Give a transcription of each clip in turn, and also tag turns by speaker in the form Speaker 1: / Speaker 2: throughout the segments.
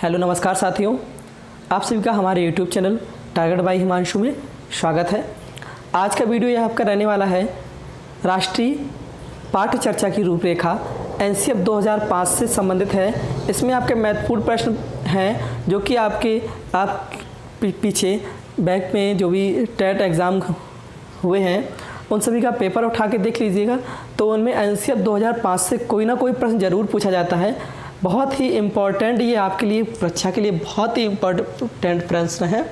Speaker 1: Hello नमस्कार साथियों, आप सभी का हमारे YouTube channel target by Himanshu में स्वागत है। आज का वीडियो यह आपका रहने वाला है राष्ट्रीय पाठ्य चर्चा की रूपरेखा एनसीएफ 2005 से संबंधित है। इसमें आपके महत्वपूर्ण प्रश्न हैं जो कि आप पीछे बैंक में जो भी टेट एग्ज़ाम हुए हैं उन सभी का पेपर उठा के देख लीजिएगा, तो उनमें एनसीएफ 2005 से कोई ना कोई प्रश्न ज़रूर पूछा जाता है। बहुत ही इम्पॉर्टेंट, ये आपके लिए परीक्षा के लिए बहुत ही इम्पॉर्टेंट प्रश्न है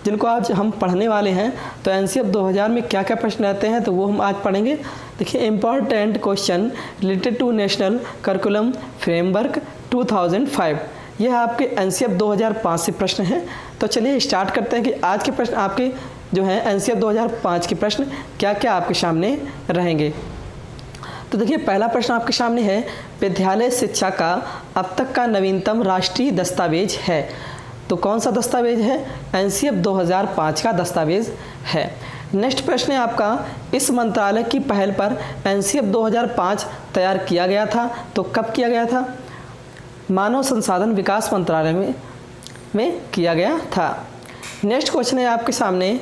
Speaker 1: जिनको आज हम पढ़ने वाले हैं। तो एनसीएफ 2000 में क्या क्या प्रश्न रहते हैं तो वो हम आज पढ़ेंगे। देखिए, important question related to national curriculum framework 2005, यह आपके एनसीएफ 2005 से प्रश्न हैं। तो चलिए स्टार्ट करते हैं कि आज के प्रश्न आपके जो हैं एनसीएफ 2005 के प्रश्न क्या क्या आपके सामने रहेंगे। तो देखिए, पहला प्रश्न आपके सामने है, विद्यालय शिक्षा का अब तक का नवीनतम राष्ट्रीय दस्तावेज है। तो कौन सा दस्तावेज है? एनसीएफ 2005 का दस्तावेज है। नेक्स्ट प्रश्न है आपका, इस मंत्रालय की पहल पर एनसीएफ 2005 तैयार किया गया था। तो कब किया गया था? मानव संसाधन विकास मंत्रालय में किया गया था। नेक्स्ट क्वेश्चन है आपके सामने,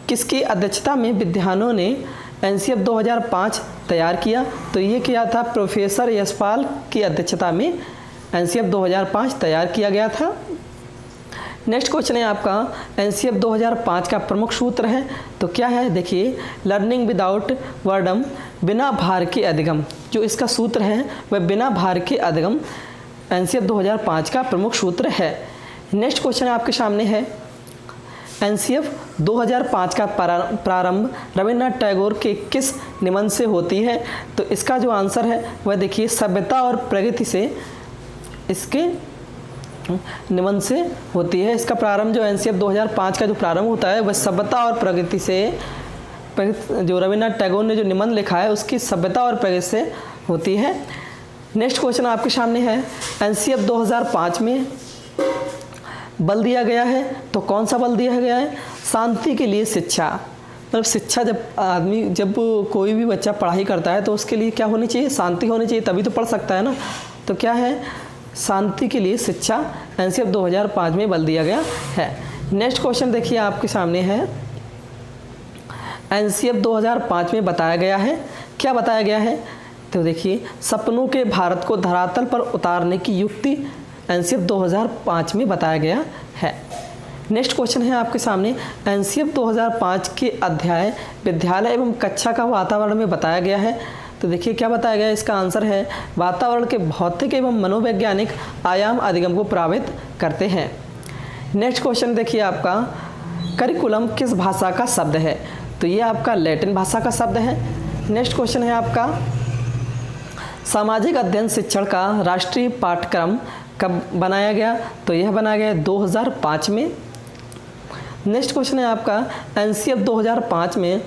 Speaker 1: किसकी अध्यक्षता में विद्वानों ने एनसीएफ 2005 तैयार किया? तो ये किया था प्रोफेसर यशपाल की अध्यक्षता में एनसीएफ 2005 तैयार किया गया था। नेक्स्ट क्वेश्चन है आपका, एनसीएफ 2005 का प्रमुख सूत्र है। तो क्या है? देखिए, लर्निंग विदाउट वर्डम, बिना भार के अधिगम। जो इसका सूत्र है वह बिना भार के अधिगम एनसीएफ 2005 का प्रमुख सूत्र है। नेक्स्ट क्वेश्चन आपके सामने है, एनसीएफ 2005 का प्रारंभ रविन्द्रनाथ टैगोर के किस निबंध से होती है? तो इसका जो आंसर है वह देखिए, सभ्यता और प्रगति से इसके निबंध से होती है। इसका प्रारंभ जो एनसीएफ 2005 का जो प्रारंभ होता है वह सभ्यता और प्रगति से, जो रविन्द्रनाथ टैगोर ने जो निबंध लिखा है उसकी सभ्यता और प्रगति से होती है। नेक्स्ट क्वेश्चन आपके सामने है, एनसीएफ 2005 में बल दिया गया है। तो कौन सा बल दिया गया है? शांति के लिए शिक्षा। मतलब शिक्षा, जब कोई भी बच्चा पढ़ाई करता है तो उसके लिए क्या होनी चाहिए? शांति होनी चाहिए, तभी तो पढ़ सकता है ना। तो क्या है? शांति के लिए शिक्षा एनसीएफ 2005 में बल दिया गया है। नेक्स्ट क्वेश्चन देखिए आपके सामने है, एनसीएफ 2005 में बताया गया है, क्या बताया गया है? तो देखिए, सपनों के भारत को धरातल पर उतारने की युक्ति एनसीएफ 2005 में बताया गया है। नेक्स्ट क्वेश्चन है आपके सामने, एनसीएफ 2005 के अध्याय विद्यालय एवं कक्षा का वातावरण में बताया गया है। तो देखिए, क्या बताया गया है? इसका आंसर है, वातावरण के भौतिक एवं मनोवैज्ञानिक आयाम अधिगम को प्रभावित करते हैं। नेक्स्ट क्वेश्चन देखिए आपका, करिकुलम किस भाषा का शब्द है? तो ये आपका लैटिन भाषा का शब्द है। नेक्स्ट क्वेश्चन है आपका, सामाजिक अध्ययन शिक्षण का राष्ट्रीय पाठ्यक्रम कब बनाया गया? तो यह बनाया गया 2005 में। नेक्स्ट क्वेश्चन है आपका, एनसीएफ 2005 में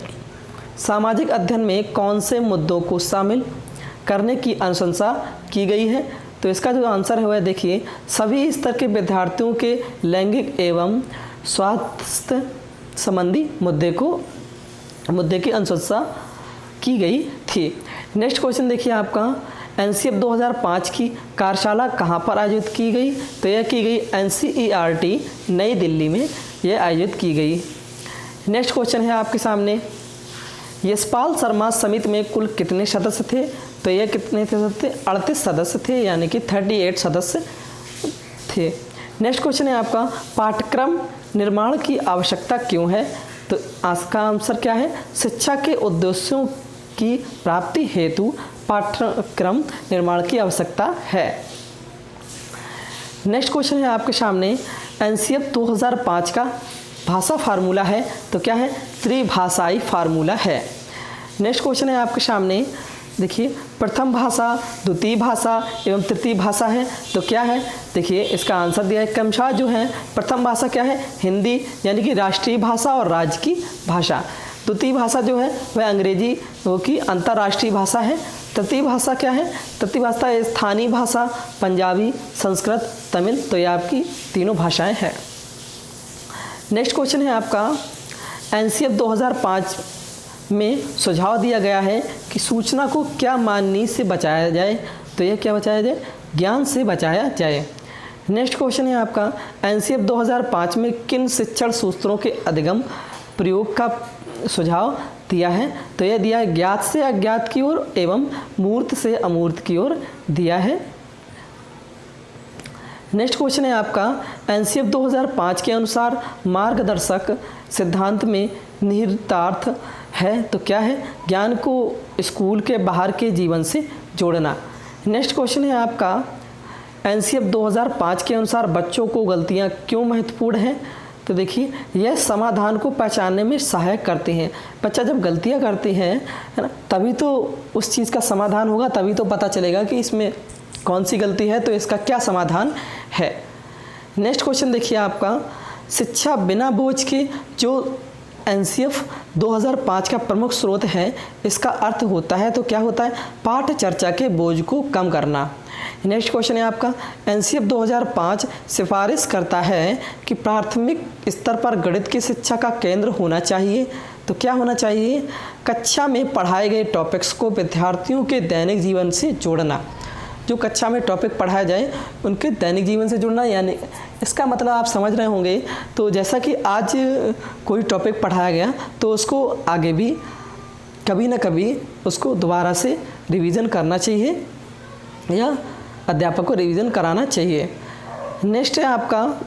Speaker 1: सामाजिक अध्ययन में कौन से मुद्दों को शामिल करने की अनुशंसा की गई है? तो इसका जो आंसर है वह देखिए, सभी स्तर के विद्यार्थियों के लैंगिक एवं स्वास्थ्य संबंधी मुद्दे की अनुशंसा की गई थी। नेक्स्ट क्वेश्चन देखिए आपका, एनसीएफ 2005 की कार्यशाला कहाँ पर आयोजित की गई? तो यह की गई एनसीईआरटी नई दिल्ली में यह आयोजित की गई। नेक्स्ट क्वेश्चन है आपके सामने, यशपाल शर्मा समिति में कुल कितने सदस्य थे? तो यह कितने सदस्य थे? 38 सदस्य थे, यानी कि 38 सदस्य थे। नेक्स्ट क्वेश्चन है आपका, पाठ्यक्रम निर्माण की आवश्यकता क्यों है? तो इसका आंसर क्या है? शिक्षा के उद्देश्यों की प्राप्ति हेतु पाठ्यक्रम निर्माण की आवश्यकता है। नेक्स्ट क्वेश्चन है आपके सामने, एनसीएफ 2005 का भाषा फार्मूला है। तो क्या है? त्रिभाषाई फार्मूला है। नेक्स्ट क्वेश्चन है आपके सामने, देखिए, प्रथम भाषा, द्वितीय भाषा एवं तृतीय भाषा है। तो क्या है? देखिए, इसका आंसर दिया है, क्रमशः जो है प्रथम भाषा क्या है? हिंदी, यानी कि राष्ट्रीय भाषा और राज्य की भाषा। द्वितीय भाषा जो है वह अंग्रेजी, वो की अंतर्राष्ट्रीय भाषा है। तृतीय भाषा क्या है? तृतीय भाषा स्थानीय भाषा, पंजाबी, संस्कृत, तमिल। तो ये आपकी तीनों भाषाएं हैं। नेक्स्ट क्वेश्चन है आपका, एनसीएफ 2005 में सुझाव दिया गया है कि सूचना को क्या माननी से बचाया जाए? तो यह क्या बचाया जाए? ज्ञान से बचाया जाए। नेक्स्ट क्वेश्चन है आपका एनसीएफ 2005 में किन शिक्षण सूत्रों के अधिगम प्रयोग का सुझाव दिया है? तो यह दिया है ज्ञात से अज्ञात की ओर एवं मूर्त से अमूर्त की ओर दिया है। नेक्स्ट क्वेश्चन है आपका एनसीएफ 2005 के अनुसार मार्गदर्शक सिद्धांत में निहितार्थ है तो क्या है? ज्ञान को स्कूल के बाहर के जीवन से जोड़ना। नेक्स्ट क्वेश्चन है आपका एनसीएफ 2005 के अनुसार बच्चों को गलतियां क्यों महत्वपूर्ण हैं? तो देखिए यह समाधान को पहचानने में सहायक करते हैं। बच्चा जब गलतियां करते हैं है ना, तभी तो उस चीज़ का समाधान होगा, तभी तो पता चलेगा कि इसमें कौन सी गलती है तो इसका क्या समाधान है। नेक्स्ट क्वेश्चन देखिए आपका शिक्षा बिना बोझ के जो एनसीएफ 2005 का प्रमुख स्रोत है इसका अर्थ होता है तो क्या होता है? पाठ चर्चा के बोझ को कम करना। नेक्स्ट क्वेश्चन है आपका एनसीएफ 2005 सिफारिश करता है कि प्राथमिक स्तर पर गणित की शिक्षा का केंद्र होना चाहिए तो क्या होना चाहिए? कक्षा में पढ़ाए गए टॉपिक्स को विद्यार्थियों के दैनिक जीवन से जोड़ना। जो कक्षा में टॉपिक पढ़ाया जाए उनके दैनिक जीवन से जुड़ना, यानी इसका मतलब आप समझ रहे होंगे। तो जैसा कि आज कोई टॉपिक पढ़ाया गया तो उसको आगे भी कभी ना कभी उसको दोबारा से रिवीजन करना चाहिए या अध्यापक को रिवीजन कराना चाहिए। नेक्स्ट है आपका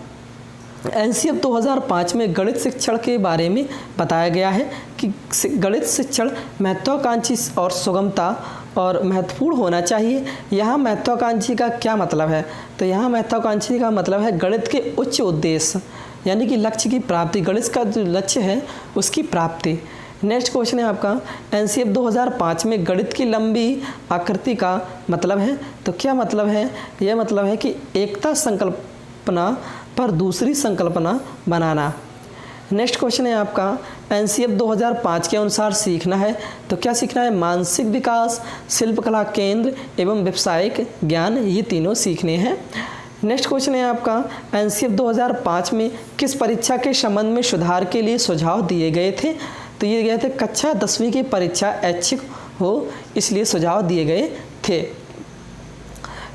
Speaker 1: एनसीएफ 2005 में गणित शिक्षण के बारे में बताया गया है कि गणित शिक्षण महत्वाकांक्षी और सुगमता और महत्वपूर्ण होना चाहिए। यहाँ महत्वाकांक्षी का क्या मतलब है? तो यहाँ महत्वाकांक्षी का मतलब है गणित के उच्च उद्देश्य यानी कि लक्ष्य की प्राप्ति, गणित का जो लक्ष्य है उसकी प्राप्ति। नेक्स्ट क्वेश्चन है आपका एनसीएफ 2005 में गणित की लंबी आकृति का मतलब है तो क्या मतलब है? यह मतलब है कि एकता संकल्पना पर दूसरी संकल्पना बनाना। नेक्स्ट क्वेश्चन है आपका एनसीएफ 2005 के अनुसार सीखना है तो क्या सीखना है? मानसिक विकास, शिल्पकला केंद्र एवं व्यावसायिक ज्ञान, ये तीनों सीखने हैं। नेक्स्ट क्वेश्चन है आपका एनसीएफ 2005 में किस परीक्षा के संबंध में सुधार के लिए सुझाव दिए गए थे? तो ये गए थे कक्षा 10वीं की परीक्षा ऐच्छिक हो इसलिए सुझाव दिए गए थे।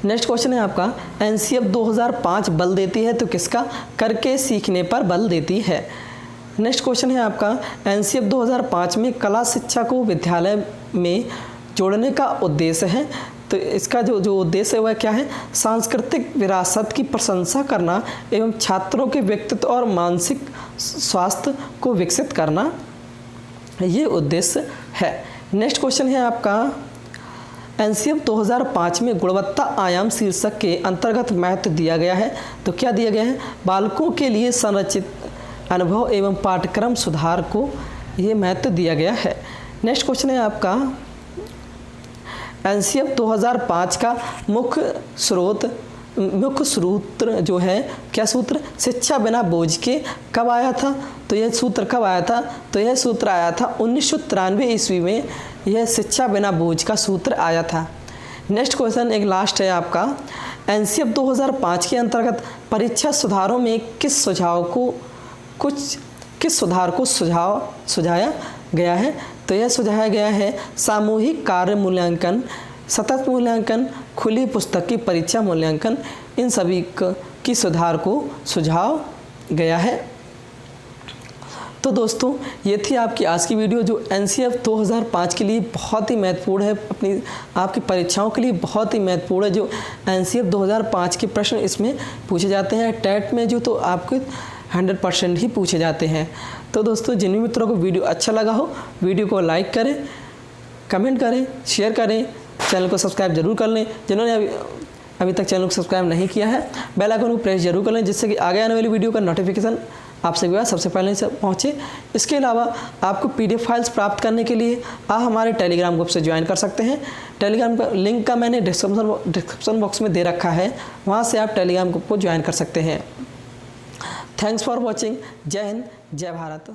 Speaker 1: नेक्स्ट क्वेश्चन है आपका एनसीएफ 2005 बल देती है तो किसका? करके सीखने पर बल देती है। नेक्स्ट क्वेश्चन है आपका एनसीएफ 2005 में कला शिक्षा को विद्यालय में जोड़ने का उद्देश्य है तो इसका जो उद्देश्य है वह क्या है? सांस्कृतिक विरासत की प्रशंसा करना एवं छात्रों के व्यक्तित्व और मानसिक स्वास्थ्य को विकसित करना, ये उद्देश्य है। नेक्स्ट क्वेश्चन है आपका एनसीएफ 2005 में गुणवत्ता आयाम शीर्षक के अंतर्गत महत्व दिया गया है तो क्या दिया गया है? बालकों के लिए संरचित अनुभव एवं पाठ्यक्रम सुधार को ये महत्व दिया गया है। नेक्स्ट क्वेश्चन है आपका एनसीएफ 2005 का मुख्य सूत्र जो है, क्या सूत्र? शिक्षा बिना बोझ के कब आया था? तो यह सूत्र कब आया था? तो यह सूत्र आया था 1993 ईस्वी में, यह शिक्षा बिना बोझ का सूत्र आया था। नेक्स्ट क्वेश्चन एक लास्ट है आपका एनसीएफ 2005 के अंतर्गत परीक्षा सुधारों में किस सुधार को सुझाया गया है? तो यह सुझाया गया है सामूहिक कार्य मूल्यांकन, सतत मूल्यांकन, खुली पुस्तक की परीक्षा मूल्यांकन, इन सभी की सुधार को सुझाव गया है। तो दोस्तों ये थी आपकी आज की वीडियो जो एनसीएफ 2005 के लिए बहुत ही महत्वपूर्ण है, अपनी आपकी परीक्षाओं के लिए बहुत ही महत्वपूर्ण है। जो एनसीएफ 2005 के प्रश्न इसमें पूछे जाते हैं टेट में, जो तो आपके 100% ही पूछे जाते हैं। तो दोस्तों जिन मित्रों को वीडियो अच्छा लगा हो वीडियो को लाइक करें, कमेंट करें, शेयर करें, चैनल को सब्सक्राइब जरूर कर लें। जिन्होंने अभी तक चैनल को सब्सक्राइब नहीं किया है बेल आइकन को प्रेस जरूर कर लें जिससे कि आगे आने वाली वीडियो का नोटिफिकेशन आपसे सबसे पहले से पहुँचे। इसके अलावा आपको PDF फाइल्स प्राप्त करने के लिए आप हमारे टेलीग्राम ग्रुप से ज्वाइन कर सकते हैं। टेलीग्राम का लिंक का मैंने डिस्क्रिप्शन बॉक्स में दे रखा है, वहाँ से आप टेलीग्राम ग्रुप को ज्वाइन कर सकते हैं। Thanks for watching. जय हिंद, जय भारत।